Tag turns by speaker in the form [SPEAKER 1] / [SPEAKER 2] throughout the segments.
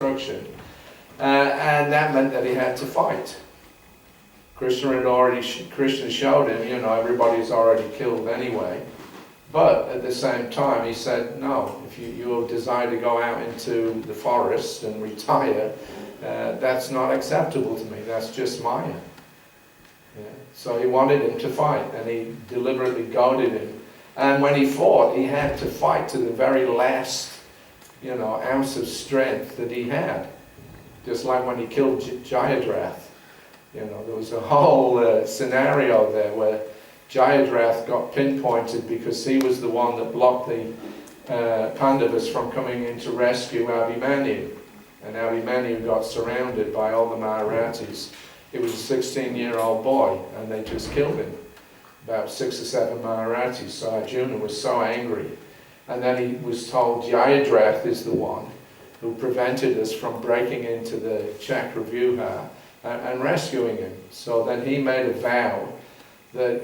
[SPEAKER 1] destruction. And that meant that he had to fight. Krishna showed him, everybody's already killed anyway. But at the same time, he said, no, if you desire to go out into the forest and retire, that's not acceptable to me. That's just Maya. Yeah. So he wanted him to fight, and he deliberately goaded him. And when he fought, he had to fight to the very last, ounce of strength that he had. Just like when he killed Jayadrath. There was a whole scenario there where Jayadrath got pinpointed because he was the one that blocked the Pandavas from coming in to rescue Abhimanyu. And Abhimanyu got surrounded by all the Maharatis. He was a 16-year-old boy, and they just killed him. About 6 or 7 Maharatis. So Arjuna was so angry. And then he was told Jayadrath is the one who prevented us from breaking into the Chakravyuha and rescuing him. So then he made a vow that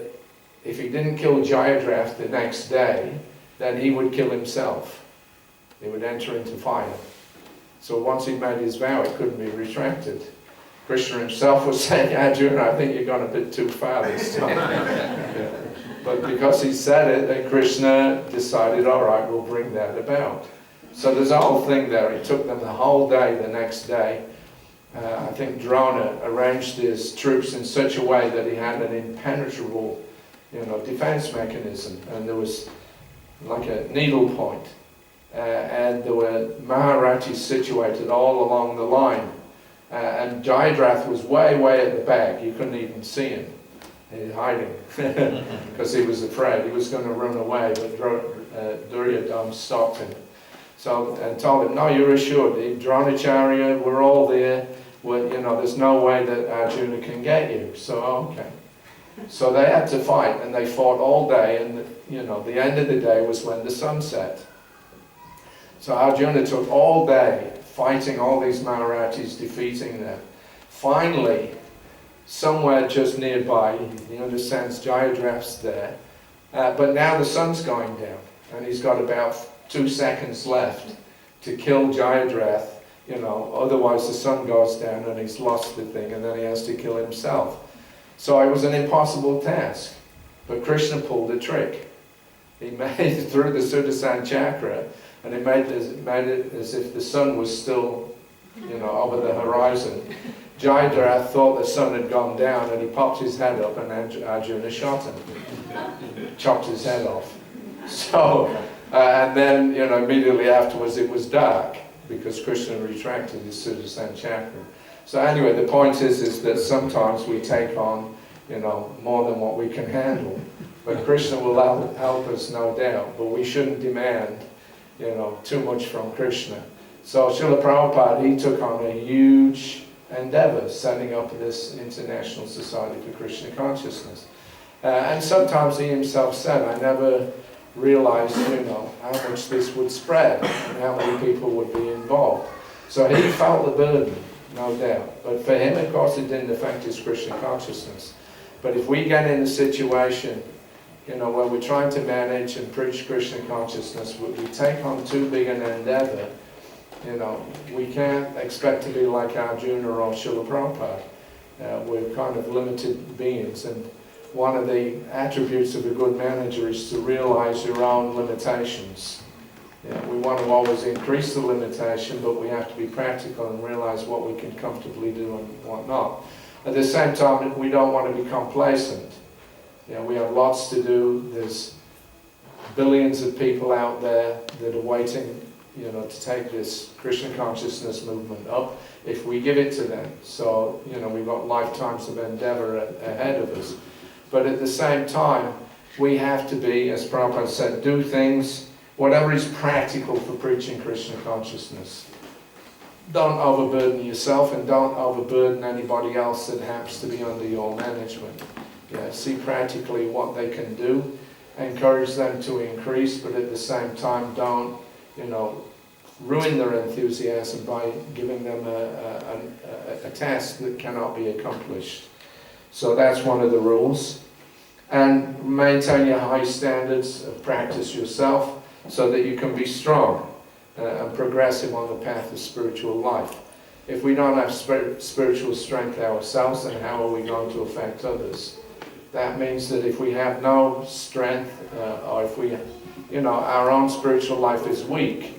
[SPEAKER 1] if he didn't kill Jayadrath the next day, then he would kill himself. He would enter into fire. So once he made his vow, it couldn't be retracted. Krishna himself was saying, Arjuna, I think you've gone a bit too far this time. Yeah. But because he said it, then Krishna decided, all right, we'll bring that about. So there's a whole thing there. It took them the whole day the next day. I think Drona arranged his troops in such a way that he had an impenetrable, defense mechanism. And there was like a needle point. And there were Maharatis situated all along the line. And Jayadrath was way, way at the back. You couldn't even see him. He was hiding because he was afraid. He was going to run away, but Duryodhana stopped him. So, and told him, no, you're assured. Dronacharya, we're all there. There's no way that Arjuna can get you. So, okay. So they had to fight, and they fought all day, and the end of the day was when the sun set. So Arjuna took all day fighting all these Maharatis, defeating them. Finally, somewhere just nearby, he understands Jayadrath's there, but now the sun's going down, and he's got about 2 seconds left to kill Jayadrath, otherwise the sun goes down and he's lost the thing, and then he has to kill himself. So it was an impossible task, but Krishna pulled a trick. He made it through the Sudarsana chakra, and he made it as if the sun was still, over the horizon. Jayadrath thought the sun had gone down, and he popped his head up, and Arjuna shot him, chopped his head off. So, and then, immediately afterwards it was dark, because Krishna retracted his Sudarsana chakra. So anyway, the point is that sometimes we take on, more than what we can handle. But Krishna will help us, no doubt, but we shouldn't demand, too much from Krishna. So Srila Prabhupada, he took on a huge endeavor, setting up this International Society for Krishna Consciousness. And sometimes he himself said, I never realized, how much this would spread and how many people would be involved. So he felt the burden, no doubt. But for him, of course, it didn't affect his Krishna consciousness. But if we get in a situation, where we're trying to manage and preach Krishna consciousness, we take on too big an endeavor, we can't expect to be like Arjuna or Srila Prabhupada. We're kind of limited beings, and one of the attributes of a good manager is to realize your own limitations. We want to always increase the limitation, but we have to be practical and realize what we can comfortably do and what not. At the same time, we don't want to be complacent. We have lots to do. There's billions of people out there that are waiting, to take this Krishna consciousness movement up if we give it to them. So, we've got lifetimes of endeavor ahead of us. But at the same time, we have to be, as Prabhupada said, do things, whatever is practical for preaching Krishna consciousness. Don't overburden yourself, and don't overburden anybody else that happens to be under your management. See practically what they can do, encourage them to increase, but at the same time don't, ruin their enthusiasm by giving them a task that cannot be accomplished. So that's one of the rules. And maintain your high standards of practice yourself so that you can be strong. and progress him on the path of spiritual life. If we don't have spiritual strength ourselves, then how are we going to affect others? That means that if we have no strength, or if we, our own spiritual life is weak,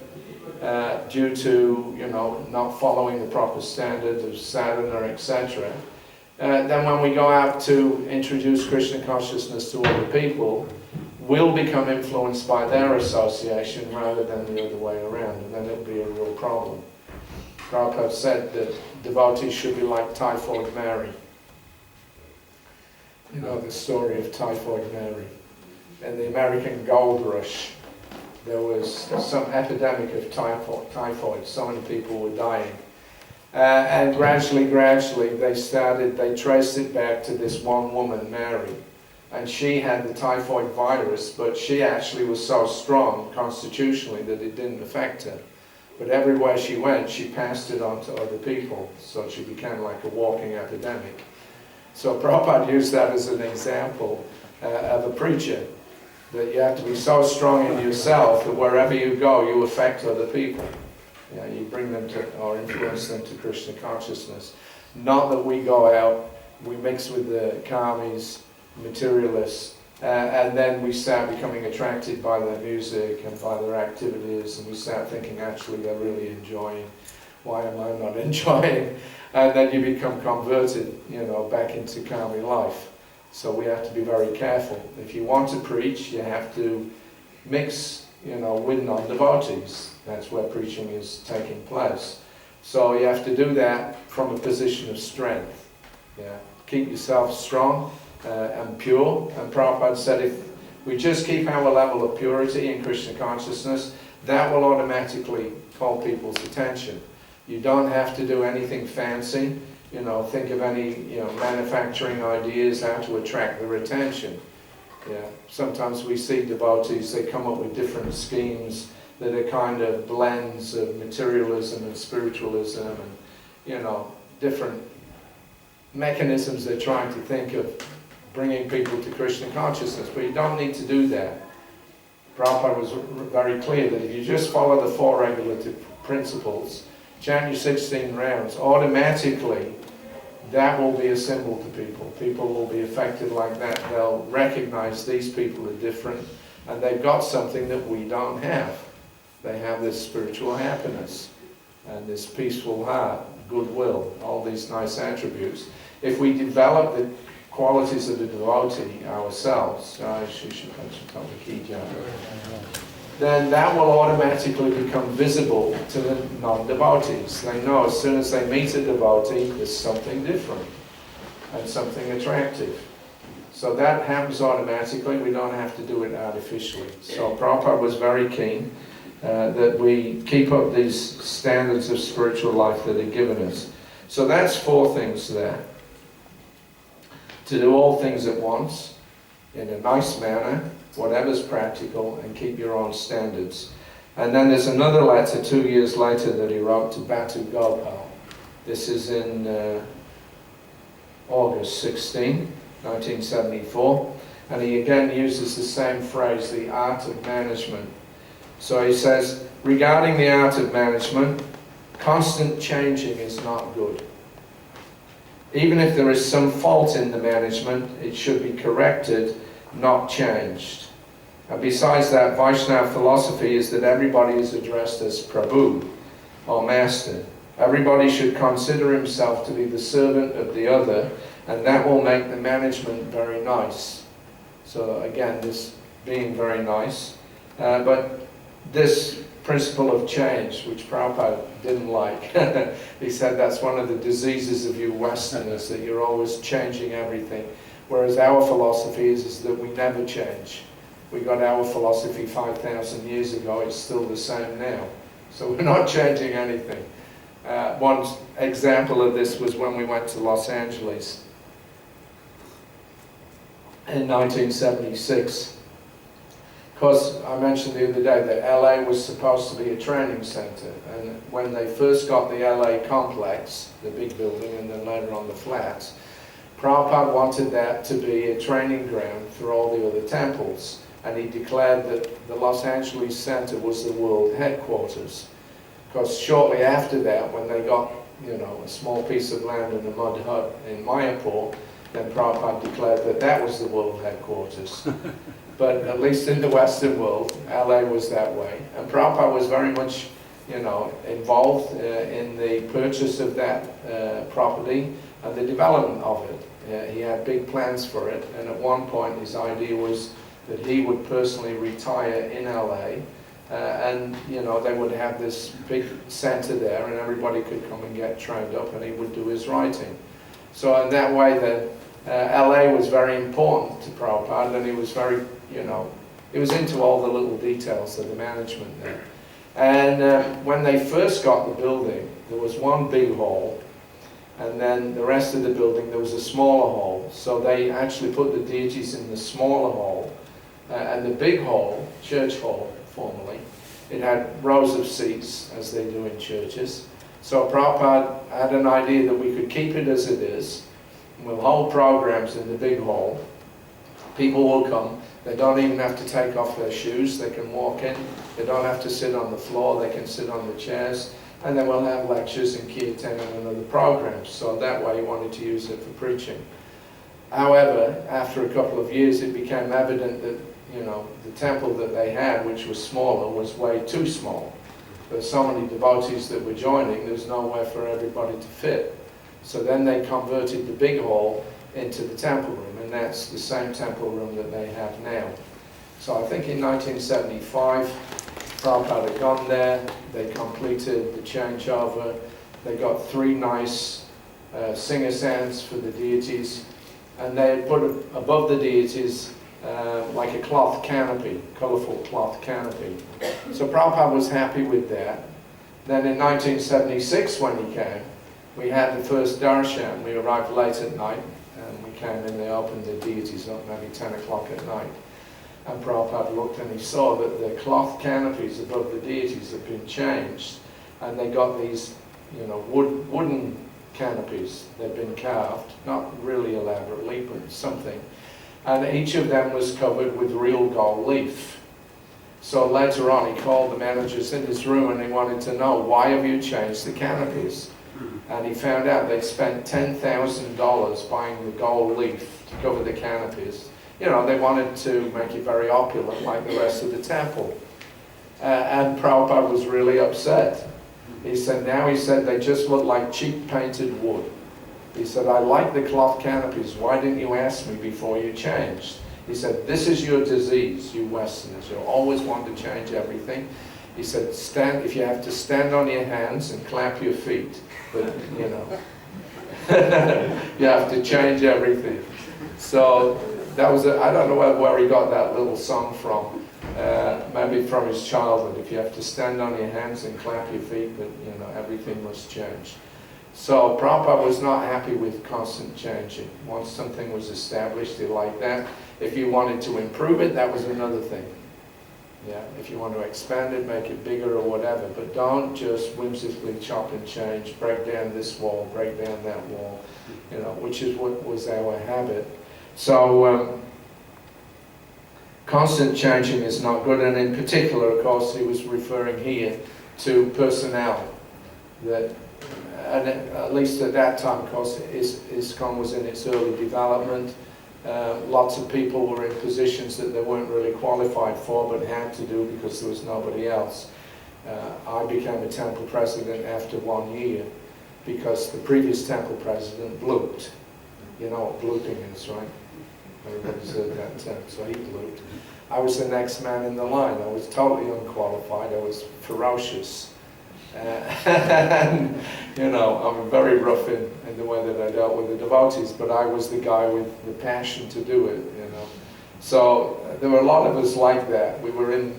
[SPEAKER 1] due to, not following the proper standards of sadhana, etc., then when we go out to introduce Krishna consciousness to other people, we'll become influenced by their association rather than the other way around, and then it'll be a real problem. Prabhupada said that devotees should be like Typhoid Mary. You know the story of Typhoid Mary. In the American Gold Rush, there was some epidemic of typhoid. So many people were dying. And gradually, they traced it back to this one woman, Mary. And she had the typhoid virus, but she actually was so strong constitutionally that it didn't affect her. But everywhere she went, she passed it on to other people. So she became like a walking epidemic. So Prabhupada used that as an example of a preacher, that you have to be so strong in yourself that wherever you go, you affect other people. You bring them to, or influence them to Krishna consciousness. Not that we go out, we mix with the karmis, materialists, and then we start becoming attracted by their music and by their activities, and we start thinking, actually, they're really enjoying. Why am I not enjoying? And then you become converted, back into karmi life. So we have to be very careful. If you want to preach, you have to mix, with non-devotees. That's where preaching is taking place. So you have to do that from a position of strength. Keep yourself strong and pure. And Prabhupada said if we just keep our level of purity in Krishna consciousness, that will automatically call people's attention. You don't have to do anything fancy. Think of any, manufacturing ideas, how to attract their attention. Sometimes we see devotees, they come up with different schemes that are kind of blends of materialism and spiritualism and, different mechanisms they're trying to think of bringing people to Krishna consciousness. But you don't need to do that. Prabhupada was very clear that if you just follow the 4 regulative principles, chant your 16 rounds, automatically that will be a symbol to people. People will be affected like that. They'll recognize these people are different and they've got something that we don't have. They have this spiritual happiness and this peaceful heart, goodwill, all these nice attributes. If we develop the qualities of the devotee ourselves, then that will automatically become visible to the non-devotees. They know as soon as they meet a devotee, there's something different and something attractive. So that happens automatically. We don't have to do it artificially. So Prabhupada was very keen that we keep up these standards of spiritual life that are given us. So that's 4 things there. To do all things at once, in a nice manner, whatever's practical, and keep your own standards. And then there's another letter 2 years later that he wrote to Batu Gopal. This is in August 16, 1974. And he again uses the same phrase, the art of management. So he says, regarding the art of management, constant changing is not good. Even if there is some fault in the management, it should be corrected, not changed. And besides that, Vaishnava philosophy is that everybody is addressed as Prabhu, or Master. Everybody should consider himself to be the servant of the other, and that will make the management very nice. So again, this being very nice. But this principle of change, which Prabhupada didn't like, he said that's one of the diseases of you Westerners, that you're always changing everything. Whereas our philosophy is that we never change. We got our philosophy 5,000 years ago, it's still the same now. So we're not changing anything. One example of this was when we went to Los Angeles in 1976. Because I mentioned the other day that LA was supposed to be a training center, and when they first got the LA complex, the big building, and then later on the flats, Prabhupada wanted that to be a training ground for all the other temples. and he declared that the Los Angeles Center was the world headquarters. Because shortly after that, when they got, a small piece of land and a mud hut in Mayapur, then Prabhupada declared that that was the world headquarters. But at least in the Western world, LA was that way. And Prabhupada was very much, involved in the purchase of that property and the development of it. He had big plans for it, and at one point his idea was that he would personally retire in LA, and they would have this big center there, and everybody could come and get trained up, and he would do his writing. So in that way, then LA was very important to Prabhupada, and he was very, he was into all the little details of the management there. And when they first got the building, there was one big hall, and then the rest of the building there was a smaller hall. So they actually put the deities in the smaller hall, and the big hall, church hall formerly, it had rows of seats as they do in churches. So Prabhupada had an idea that we could keep it as it is. We'll hold programs in the big hall. People will come. They don't even have to take off their shoes. They can walk in. They don't have to sit on the floor. They can sit on the chairs. And then we'll have lectures and kirtan and other programs. So that way he wanted to use it for preaching. However, after a couple of years, it became evident that, the temple that they had, which was smaller, was way too small. There were so many devotees that were joining, there was nowhere for everybody to fit. So then they converted the big hall into the temple room, and that's the same temple room that they have now. So I think in 1975, Prabhupada had gone there, they completed the changeover, they got 3 nice singer stands for the deities, and they had put above the deities like a cloth canopy, colourful cloth canopy. So Prabhupada was happy with that. Then in 1976 when he came, we had the first darshan. We arrived late at night, and we came in, they opened the deities up maybe 10 o'clock at night. And Prabhupada looked and he saw that the cloth canopies above the deities had been changed, and they got these, wooden canopies. They'd been carved, not really elaborately, but something. And each of them was covered with real gold leaf. So later on he called the managers in his room and he wanted to know, why have you changed the canopies? And he found out they'd spent $10,000 buying the gold leaf to cover the canopies. They wanted to make it very opulent like the rest of the temple. And Prabhupada was really upset. He said, they just look like cheap painted wood. He said, I like the cloth canopies. Why didn't you ask me before you changed? He said, this is your disease, you Westerners. You always want to change everything. He said, if you have to stand on your hands and clap your feet, but, you have to change everything. So that was, I don't know where he got that little song from. Maybe from his childhood. If you have to stand on your hands and clap your feet, but, everything must change. So Prabhupada was not happy with constant changing. Once something was established, he liked that. If you wanted to improve it, that was another thing. Yeah, if you want to expand it, make it bigger or whatever, but don't just whimsically chop and change, break down this wall, break down that wall, which is what was our habit. So constant changing is not good, and in particular, of course, he was referring here to personnel. That, and at least at that time, of course, ISKCON was in its early development. Lots of people were in positions that they weren't really qualified for, but had to do because there was nobody else. I became a temple president after 1 year because the previous temple president blooped. You know what blooping is, right? Everybody's heard that term, so he blooped. I was the next man in the line. I was totally unqualified. I was ferocious. And, I'm very rough in the way that I dealt with the devotees, but I was the guy with the passion to do it, So there were a lot of us like that. We were in,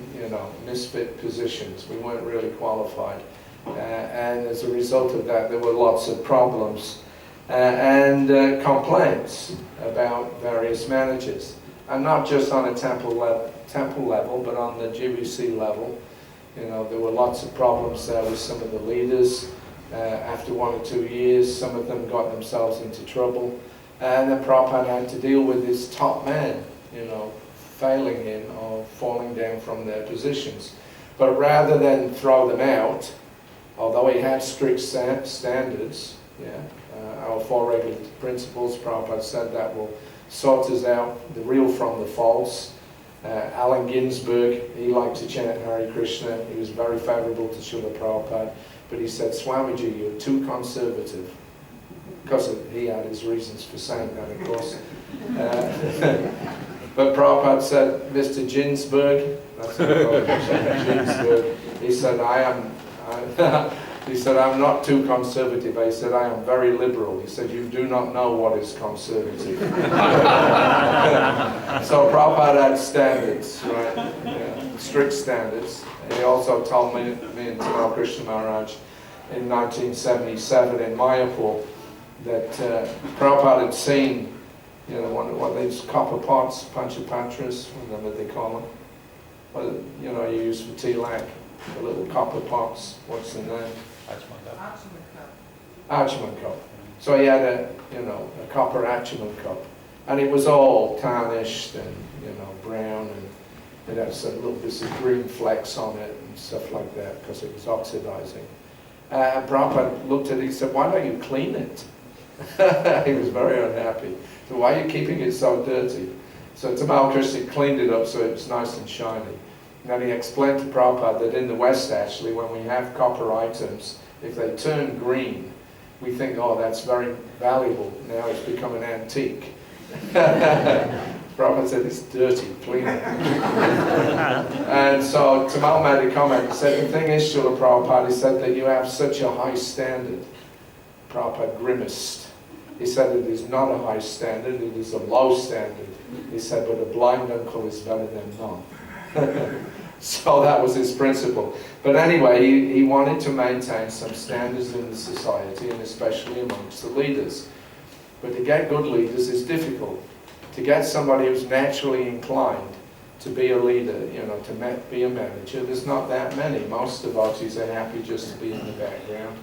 [SPEAKER 1] misfit positions. We weren't really qualified. And as a result of that, there were lots of problems and complaints about various managers. And not just on a temple level, but on the GBC level. There were lots of problems there with some of the leaders. After 1 or 2 years, some of them got themselves into trouble. And then Prabhupada had to deal with his top man, failing in or falling down from their positions. But rather than throw them out, although he had strict standards, our 4 regular principles, Prabhupada said, that will sort us out, the real from the false. Allen Ginsberg, he liked to chant Hare Krishna. He was very favorable to Srila Prabhupada, but he said, Swamiji, you're too conservative. Because he had his reasons for saying that, of course. But Prabhupada said, Mr. Ginsberg, that's what he called him, Ginsberg, he said, I'm not too conservative. He said, I am very liberal. He said, you do not know what is conservative. So Prabhupada had standards, right? Yeah, strict standards. And he also told me and Tamal Krishna Maharaj in 1977 in Mayapur that Prabhupada had seen, one of these copper pots, panchapatras, whatever they call them. Well, you use for tilak, the little copper pots. What's the name? Achman cup. So he had a copper Achman cup, and it was all tarnished and brown, and it had some little bits of green flecks on it and stuff like that because it was oxidizing. And Prabhupada looked at it. He said, "Why don't you clean it?" He was very unhappy. So why are you keeping it so dirty? So Tamal Krishna cleaned it up so it was nice and shiny. And then he explained to Prabhupada that in the West, actually, when we have copper items, if they turn green, we think, oh, that's very valuable. Now it's become an antique. Prabhupada said, it's dirty, clean it. And so Tamal made a comment. He said, the thing is, Srila Prabhupada, he said that you have such a high standard. Prabhupada grimaced. He said it is not a high standard, it is a low standard. He said, but a blind uncle is better than none. So that was his principle. But anyway, he wanted to maintain some standards in the society, and especially amongst the leaders. But to get good leaders is difficult. To get somebody who's naturally inclined to be a leader, to be a manager, there's not that many. Most devotees are happy just to be in the background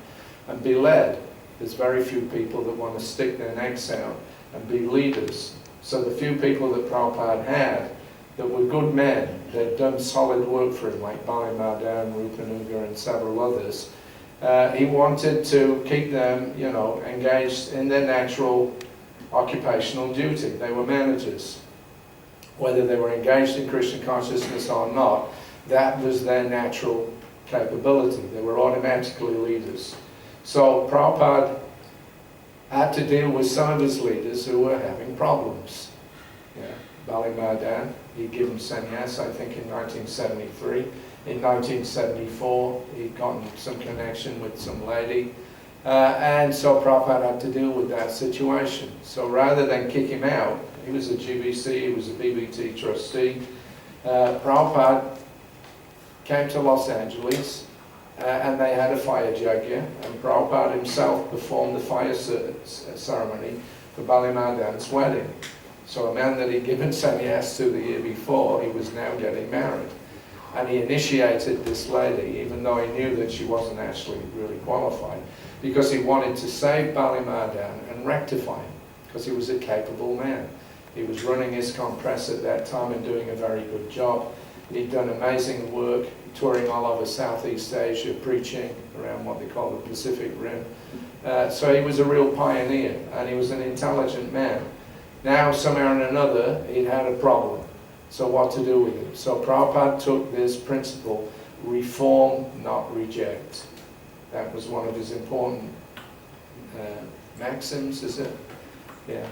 [SPEAKER 1] and be led. There's very few people that want to stick their necks out and be leaders. So the few people that Prabhupada had that were good men, they'd done solid work for him, like Bali Madan, Rupanuga, and several others. He wanted to keep them, engaged in their natural occupational duty. They were managers. Whether they were engaged in Krishna consciousness or not, that was their natural capability. They were automatically leaders. So Prabhupada had to deal with some of his leaders who were having problems. Bali Madan, he'd given sannyas, I think, in 1973. In 1974, he'd gotten some connection with some lady. And so Prabhupada had to deal with that situation. So rather than kick him out, he was a GBC, he was a BBT trustee. Prabhupada came to Los Angeles, and they had a fire yajna, and Prabhupada himself performed the fire ceremony for Bali Madan's wedding. So a man that he'd given sannyas to the year before, he was now getting married. And he initiated this lady, even though he knew that she wasn't actually really qualified, because he wanted to save Bali Madan and rectify him, because he was a capable man. He was running his compress at that time and doing a very good job. He'd done amazing work, touring all over Southeast Asia, preaching around what they call the Pacific Rim. So he was a real pioneer, and he was an intelligent man. Now, somehow or another, he'd had a problem. So what to do with him? So Prabhupada took this principle, reform, not reject. That was one of his important maxims, is it? Yeah.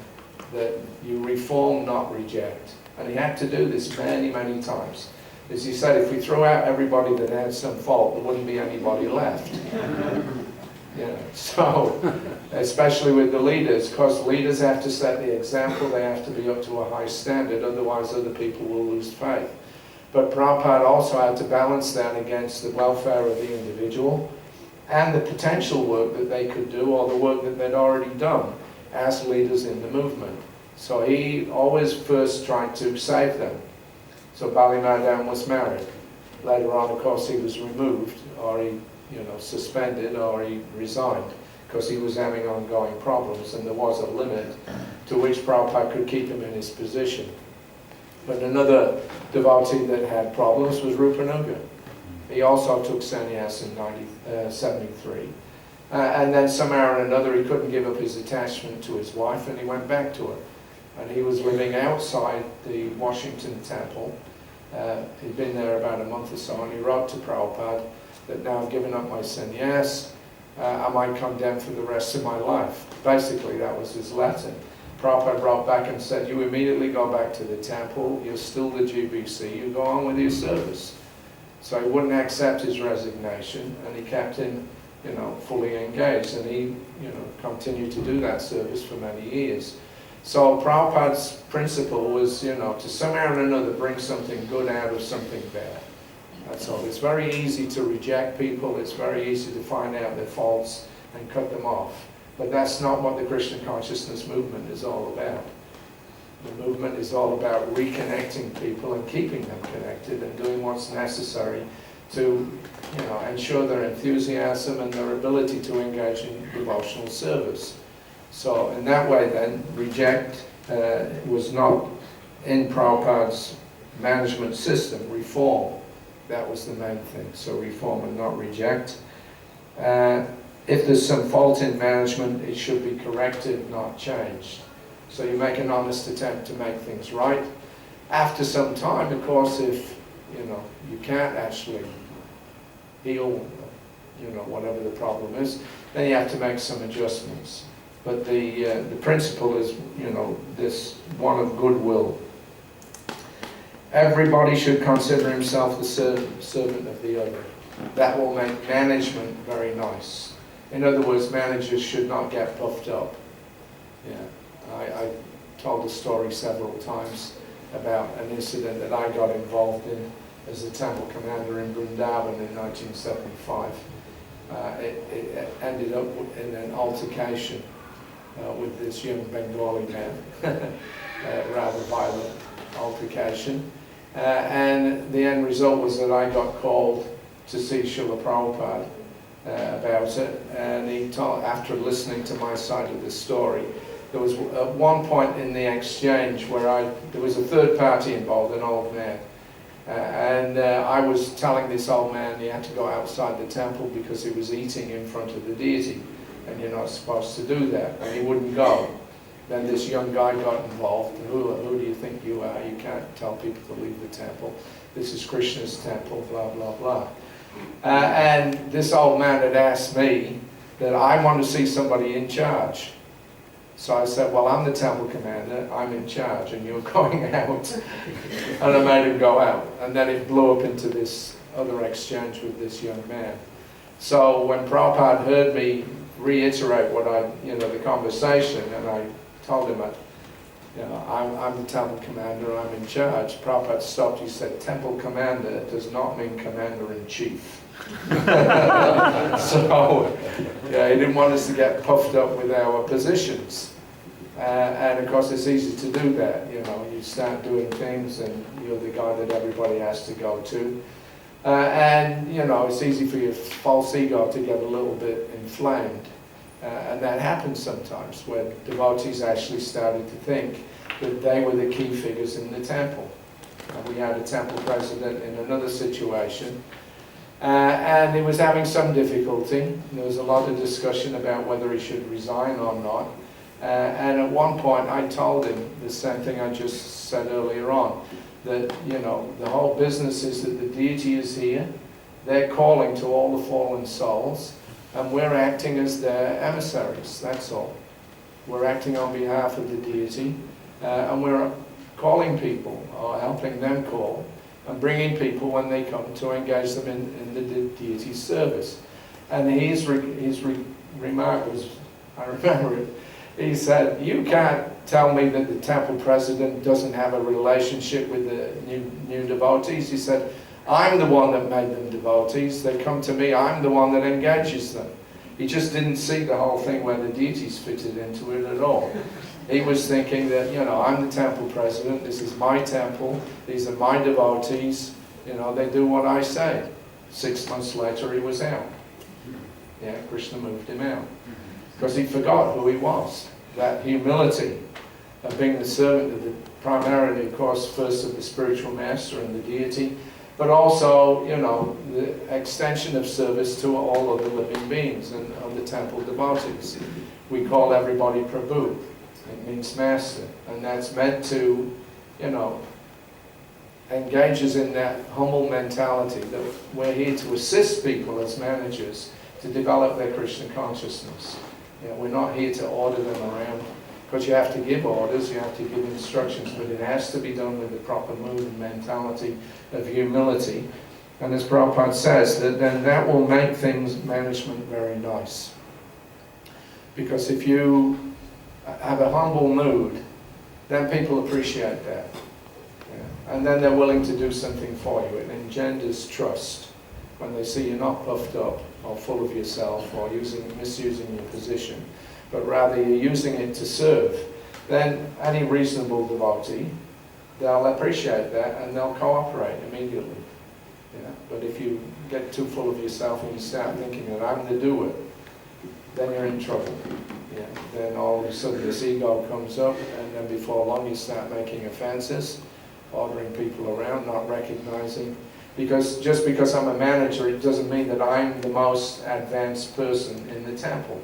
[SPEAKER 1] That you reform, not reject. And he had to do this many, many times. As he said, if we threw out everybody that had some fault, there wouldn't be anybody left. So, especially with the leaders, because leaders have to set the example, they have to be up to a high standard, otherwise other people will lose faith. But Prabhupada also had to balance that against the welfare of the individual and the potential work that they could do, or the work that they'd already done as leaders in the movement. So he always first tried to save them. So Bali Madan was married. Later on, of course, he was removed, or he suspended, or he resigned, because he was having ongoing problems, and there was a limit to which Prabhupada could keep him in his position. But another devotee that had problems was Rupanuga. He also took sannyas in 73. And then somehow or another he couldn't give up his attachment to his wife, and he went back to her. And he was living outside the Washington temple. He'd been there about a month or so, and he wrote to Prabhupada that now I've given up my sannyas, I might come down for the rest of my life. Basically, that was his letter. Prabhupada wrote back and said, you immediately go back to the temple, you're still the GBC, you go on with your service. So he wouldn't accept his resignation, and he kept him, fully engaged, and he, continued to do that service for many years. So Prabhupada's principle was, to somehow or another bring something good out of something bad. That's all. It's very easy to reject people, it's very easy to find out their faults and cut them off. But that's not what the Krishna consciousness movement is all about. The movement is all about reconnecting people and keeping them connected and doing what's necessary to ensure their enthusiasm and their ability to engage in devotional service. So in that way then, reject was not in Prabhupada's management system. Reform, that was the main thing. So reform and not reject. If there's some fault in management, it should be corrected, not changed. So you make an honest attempt to make things right. After some time, of course, if you can't actually heal, whatever the problem is, then you have to make some adjustments. But the principle is, this one of goodwill. Everybody should consider himself the servant of the other. That will make management very nice. In other words, managers should not get puffed up. Yeah, I told the story several times about an incident that I got involved in as a temple commander in Vrindavan in 1975. It ended up in an altercation with this young Bengali man, rather violent altercation. And the end result was that I got called to see Srila Prabhupada about it, and he told, after listening to my side of the story, there was at one point in the exchange where there was a third party involved, an old man, and I was telling this old man he had to go outside the temple because he was eating in front of the deity, and you're not supposed to do that, and he wouldn't go. Then this young guy got involved. Who do you think you are? You can't tell people to leave the temple. This is Krishna's temple, blah, blah, blah. And this old man had asked me that I want to see somebody in charge. So I said, well, I'm the temple commander, I'm in charge, and you're going out. And I made him go out. And then it blew up into this other exchange with this young man. So when Prabhupada heard me reiterate what the conversation, and I told him that, I'm the temple commander, I'm in charge. Prabhupada stopped, he said, temple commander does not mean commander-in-chief. So, yeah, he didn't want us to get puffed up with our positions. And of course it's easy to do that, you start doing things and you're the guy that everybody has to go to. And, it's easy for your false ego to get a little bit inflamed. And that happens sometimes when devotees actually started to think that they were the key figures in the temple. We had a temple president in another situation, and he was having some difficulty. There was a lot of discussion about whether he should resign or not. And at one point I told him the same thing I just said earlier on, that the whole business is that the deity is here, they're calling to all the fallen souls, and we're acting as their emissaries, that's all. We're acting on behalf of the deity, and we're calling people, or helping them call, and bringing people when they come to engage them in the deity's service. And his remark was, I remember it, he said, you can't tell me that the temple president doesn't have a relationship with the new devotees. He said, I'm the one that made them devotees. They come to me, I'm the one that engages them. He just didn't see the whole thing where the deities fitted into it at all. He was thinking that, I'm the temple president, this is my temple, these are my devotees, they do what I say. 6 months later he was out. Yeah, Krishna moved him out. Because he forgot who he was. That humility of being the servant of primarily, of course, first of the spiritual master and the deity, but also, you know, the extension of service to all other living beings and other temple devotees. We call everybody Prabhu. It means master, and that's meant to, you know, engage us in that humble mentality that we're here to assist people as managers to develop their Krishna consciousness. You know, we're not here to order them around, because you have to give orders, you have to give instructions, but it has to be done with the proper mood and mentality of humility. And as Prabhupada says, then that will make things, management, very nice. Because if you have a humble mood, then people appreciate that. Yeah. And then they're willing to do something for you. It engenders trust. When they see you're not puffed up or full of yourself or misusing your position, but rather you're using it to serve, then any reasonable devotee, they'll appreciate that and they'll cooperate immediately. Yeah. But if you get too full of yourself and you start thinking that I'm the doer, then you're in trouble. Yeah. Then all of a sudden this ego comes up, and then before long you start making offenses, ordering people around, not recognizing. Because just because I'm a manager, it doesn't mean that I'm the most advanced person in the temple.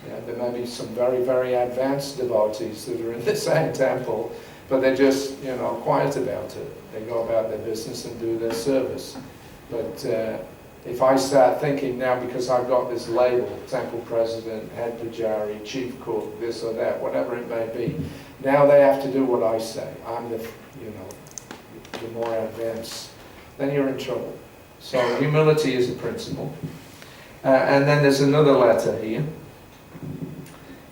[SPEAKER 1] Yeah, there may be some very, very advanced devotees that are in the same temple, but they're just, you know, quiet about it. They go about their business and do their service. But if I start thinking now, because I've got this label, temple president, head pujari, chief cook, this or that, whatever it may be, now they have to do what I say. I'm the, you know, the more advanced. Then you're in trouble. So humility is a principle. And then there's another letter here.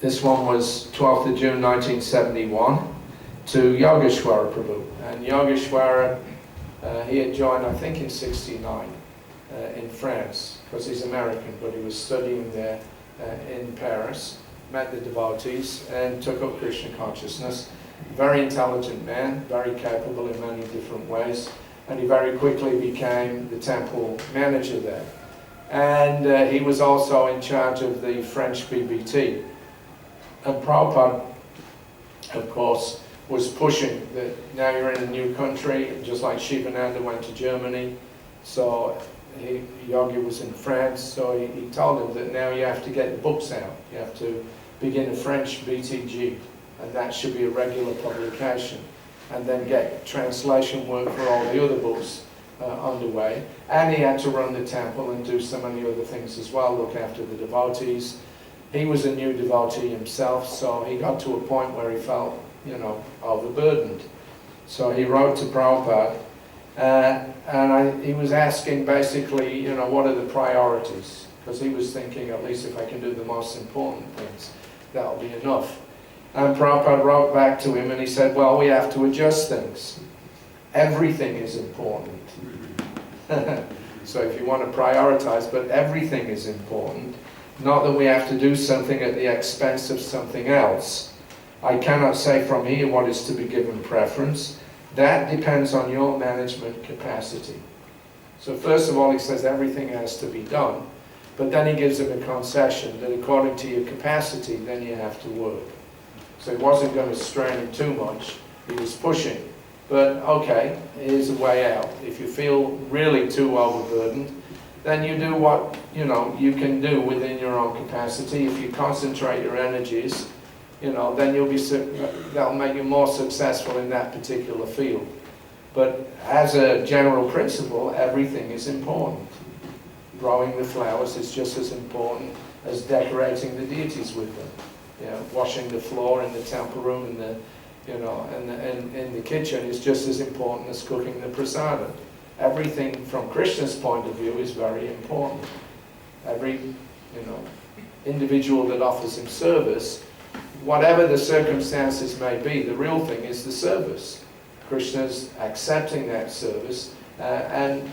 [SPEAKER 1] This one was 12th of June 1971 to Yogeshwara Prabhu. And Yogeshwara, he had joined, I think, in 69 in France, because he's American, but he was studying there in Paris, met the devotees, and took up Krishna consciousness. Very intelligent man, very capable in many different ways, and he very quickly became the temple manager there. And he was also in charge of the French BBT. And Prabhupada, of course, was pushing that now you're in a new country, just like Shivananda went to Germany. So Yogi was in France, so he told him that now you have to get the books out. You have to begin a French BTG, and that should be a regular publication. And then get translation work for all the other books underway. And he had to run the temple and do so many other things as well, look after the devotees. He was a new devotee himself, so he got to a point where he felt, you know, overburdened. So he wrote to Prabhupada, and he was asking basically, you know, what are the priorities? Because he was thinking, at least if I can do the most important things, that'll be enough. And Prabhupada wrote back to him and he said, well, we have to adjust things. Everything is important. So if you want to prioritize, but everything is important. Not that we have to do something at the expense of something else. I cannot say from here what is to be given preference. That depends on your management capacity. So first of all, he says everything has to be done. But then he gives him a concession that according to your capacity, then you have to work. So he wasn't going to strain him too much. He was pushing. But okay, here's a way out. If you feel really too overburdened, then you do what, you know, you can do within your own capacity. If you concentrate your energies, you know, then that'll make you more successful in that particular field. But as a general principle, everything is important. Growing the flowers is just as important as decorating the deities with them. You know, washing the floor in the temple room and the, you know, and in the kitchen is just as important as cooking the prasadam. Everything from Krishna's point of view is very important. Every, you know, individual that offers him service, whatever the circumstances may be, the real thing is the service. Krishna's accepting that service and